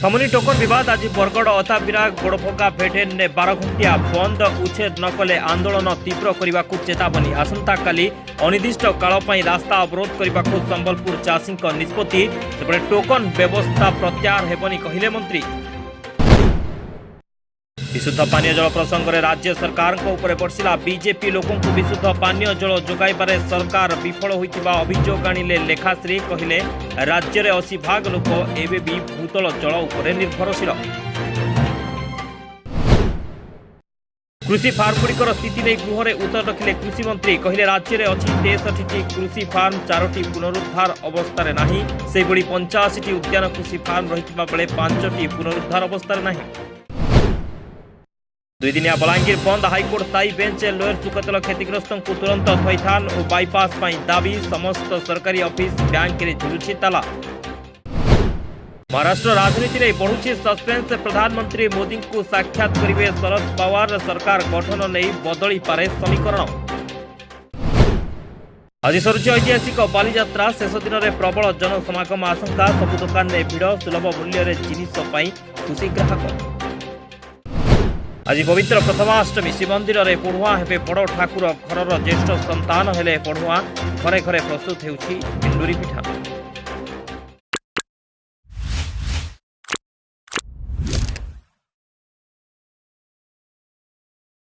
खमुनी token विवाद आज बरगड़ अता विराग गोड़फगा भेटेन ने 12 घंटिया बंद उच्छेद न कले आंदोलन तीव्र करने को चेतावनी। आसंता काली अनिर्दिष्ट काल रास्ता अवरोध करने को संबलपुर चाषी निष्पत्ति। सेपटे टोकन व्यवस्था प्रत्याहार हेबनी कहिले मंत्री। विशुद्ध पानीय जल प्रसंग में राज्य सरकार बर्षिला बीजेपी लोकों को विशुद्ध पानीय जल जोगाइबारे सरकार विफल होइतिबा अभियोग आनिले लेखाश्री। कहिले राज्य में 80% लोक एबे भी भूतल जल उपरे निर्भरशील। कृषि फार्म गुड़िकर स्थिति नहीं गृह में उत्तर रखिले कृषि मंत्री। कहिले राज्य में अच्छी 63टी कृषि फार्म 4टी पुनरुद्धार अवस्था नहीं। से 85टी उद्यान कृषि फार्म रही बेले 5टी पुनरुद्धार अवस्था नहीं। 2 दिनिया बलांगीर बंद हाईकोर्ट स्थायी बेंच लोयर सुकतल क्षतिग्रस्त को तुरंत थैथान और बाईपास दाबी। समस्त सरकारी ऑफिस बैंक रे झुलुछि ताला। महाराष्ट्र राजनीति में बढ़ुछि सस्पेंस। प्रधानमंत्री मोदी को साक्षात करेंगे शरद पवार। सरकार गठन नहीं बदली पारे समीकरण। आज सरुछि ऐतिहासिक बालीजात्रा। शेष दिन में प्रबल जनसमागम आशंका। सबु दुकान में भिड़। सुलभ मूल्य जिनिस खुशी ग्राहक। आज पवित्र प्रथमाष्टमी। श्रीमंदिर में पढ़ुआ हेबे बड़ ठाकुर। घरर ज्येष्ठ संतान हेले पढ़ुआ। घरे घरे प्रस्तुत हेउछि एंडुरी पिठा।